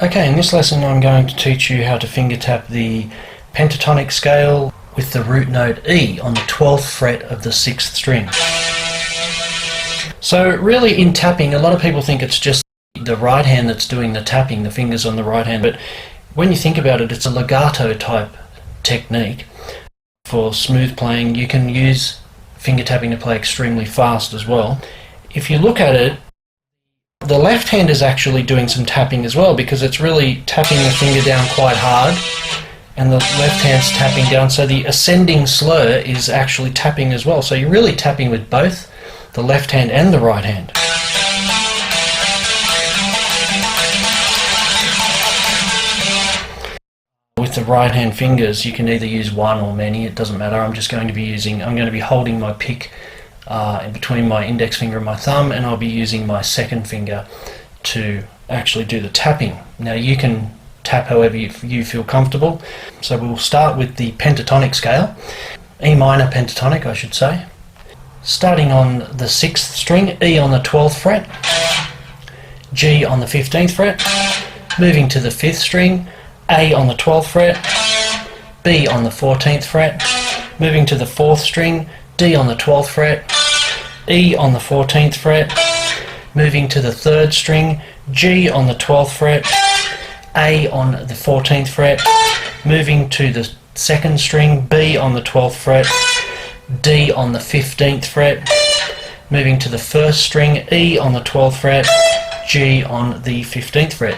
Okay, in this lesson I'm going to teach you how to finger tap the pentatonic scale with the root note E on the 12th fret of the 6th string. So really in tapping, a lot of people think it's just the right hand that's doing the tapping, the fingers on the right hand, but when you think about it, it's a legato type technique. For smooth playing, you can use finger tapping to play extremely fast as well. If you look at it, the left hand is actually doing some tapping as well, because it's really tapping the finger down quite hard and the left hand's tapping down, so the ascending slur is actually tapping as well. So you're really tapping with both the left hand and the right hand. With the right hand fingers, you can either use one or many, it doesn't matter. I'm going to be holding my pick in between my index finger and my thumb, and I'll be using my second finger to actually do the tapping. Now you can tap however you feel comfortable. So we'll start with the pentatonic scale, E minor pentatonic I should say. Starting on the 6th string, E on the 12th fret, G on the 15th fret, moving to the 5th string, A on the 12th fret, B on the 14th fret, moving to the 4th string, D on the 12th fret, E on the 14th fret, moving to the 3rd string, G on the 12th fret, A on the 14th fret, moving to the 2nd string, B on the 12th fret, D on the 15th fret, moving to the 1st string, E on the 12th fret, G on the 15th fret.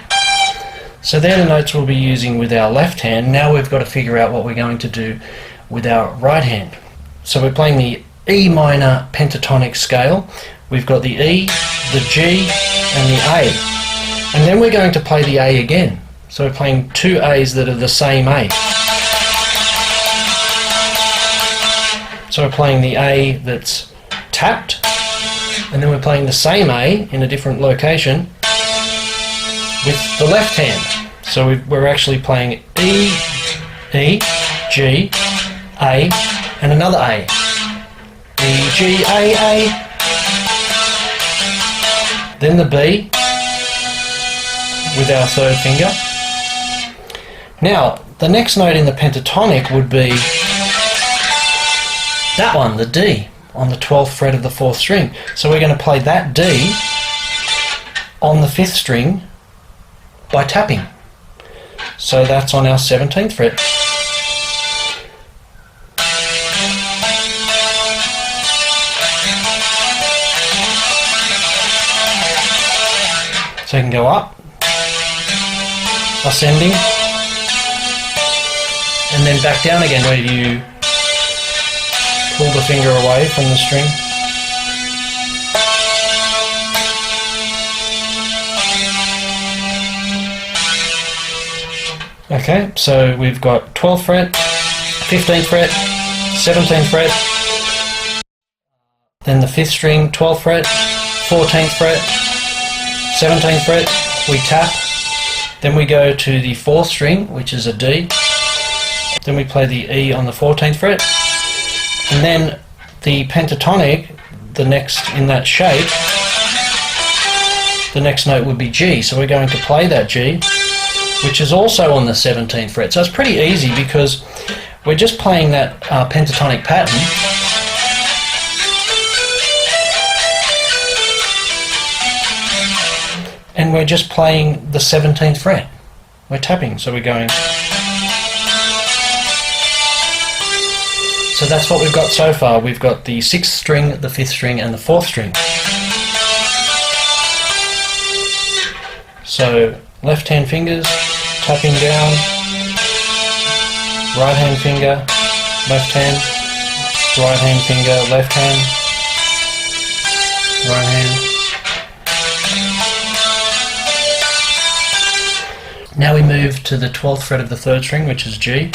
So they're the notes we'll be using with our left hand. Now we've got to figure out what we're going to do with our right hand. So we're playing the E minor pentatonic scale. We've got the E, the G and the A. And then we're going to play the A again. So we're playing two A's that are the same A. So we're playing the A that's tapped, and then we're playing the same A in a different location with the left hand. So we're actually playing E, E, G, A, and another A. E, G, A. Then the B with our 3rd finger. Now, the next note in the pentatonic would be that one, the D, on the 12th fret of the 4th string. So we're going to play that D on the 5th string by tapping. So that's on our 17th fret. So you can go up, ascending, and then back down again, where you pull the finger away from the string. Okay, so we've got 12th fret, 15th fret, 17th fret, then the 5th string, 12th fret, 14th fret, 17th fret, we tap, then we go to the 4th string, which is a D, then we play the E on the 14th fret, and then the pentatonic, the next in that shape, the next note would be G, so we're going to play that G, which is also on the 17th fret. So it's pretty easy because we're just playing that pentatonic pattern. And we're just playing the 17th fret. We're tapping, so we're going. So that's what we've got so far. We've got the 6th string, the 5th string and the 4th string. So left hand fingers, tapping down, right hand finger, left hand, right hand finger, left hand, right hand. Now we move to the 12th fret of the 3rd string, which is G.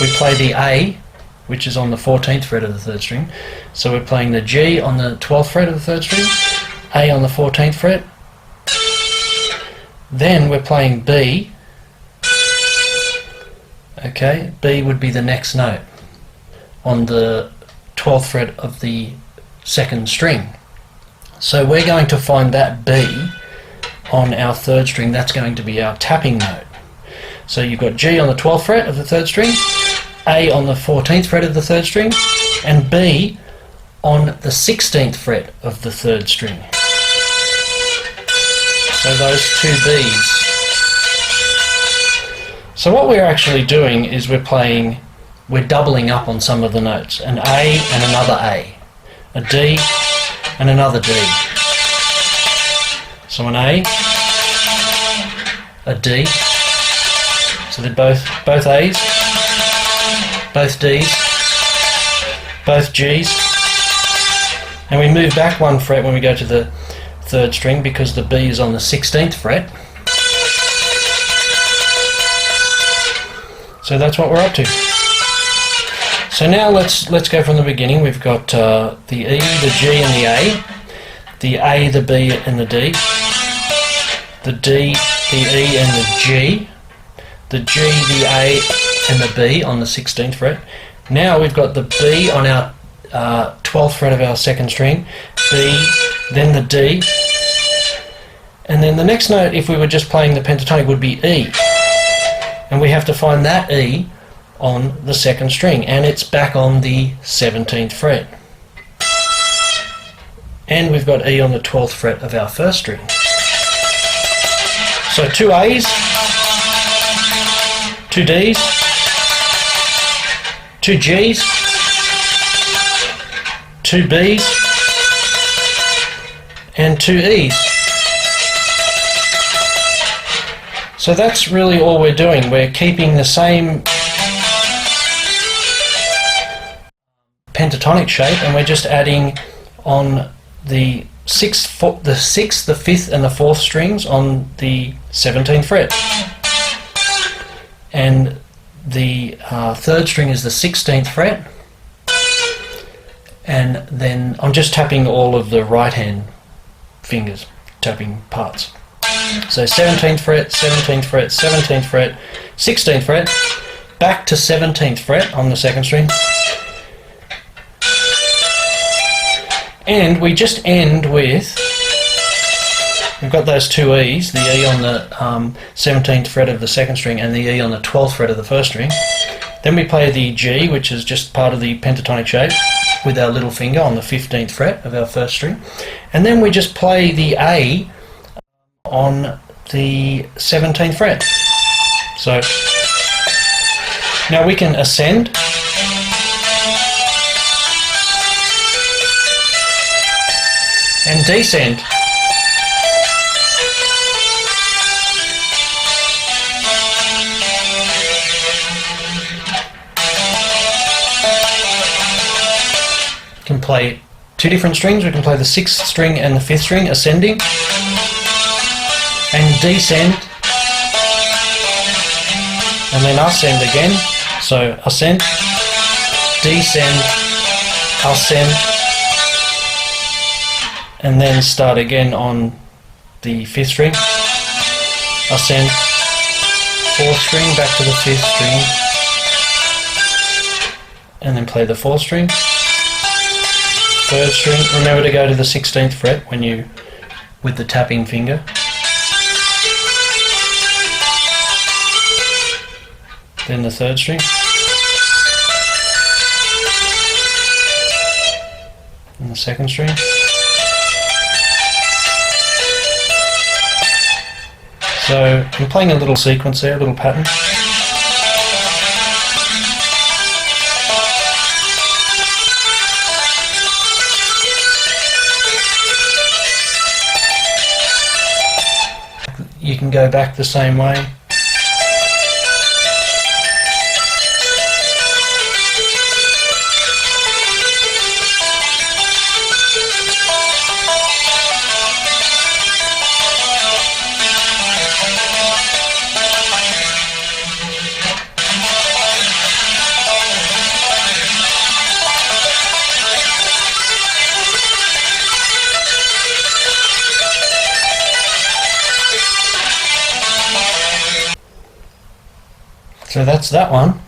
We play the A, which is on the 14th fret of the 3rd string. So we're playing the G on the 12th fret of the 3rd string, A on the 14th fret. Then we're playing B. Okay, B would be the next note on the 12th fret of the 2nd string. So we're going to find that B on our third string, that's going to be our tapping note. So you've got G on the 12th fret of the third string, A on the 14th fret of the third string, and B on the 16th fret of the third string. So those two Bs. So what we're actually doing is we're doubling up on some of the notes. An A and another A D and another D. So an a D, so they're both A's, both D's, both G's, and we move back one fret when we go to the third string because the B is on the 16th fret. So that's what we're up to. So now let's go from the beginning. We've got the E, the G and the A, the B and the D, the D, the E and the G, the G, the A and the B on the 16th fret. Now we've got the B on our 12th fret of our second string, B, then the D, and then the next note, if we were just playing the pentatonic, would be E. And we have to find that E on the second string, and it's back on the 17th fret. And we've got E on the 12th fret of our first string. So two A's, two D's, two G's, two B's, and two E's. So that's really all we're doing. We're keeping the same pentatonic shape, and we're just adding on the 6th, the 5th, and the 4th strings on the 17th fret. And the third string is the 16th fret. And then I'm just tapping all of the right hand fingers, tapping parts. So 17th fret, 17th fret, 17th fret, 16th fret, back to 17th fret on the second string. And we just end with, we've got those two E's, the E on the 17th fret of the second string and the E on the 12th fret of the first string. Then we play the G, which is just part of the pentatonic shape, with our little finger on the 15th fret of our first string. And then we just play the A on the 17th fret. So now we can ascend and descend. We can play two different strings. We can play the 6th string and the 5th string ascending, and descend, and then ascend again. So ascend, descend, ascend, and then start again on the 5th string, ascend, 4th string, back to the 5th string, and then play the 4th string, 3rd string. Remember to go to the 16th fret when you, with the tapping finger. Then the 3rd string, and the 2nd string. So I'm playing a little sequence there, a little pattern. You can go back the same way. So that's that one.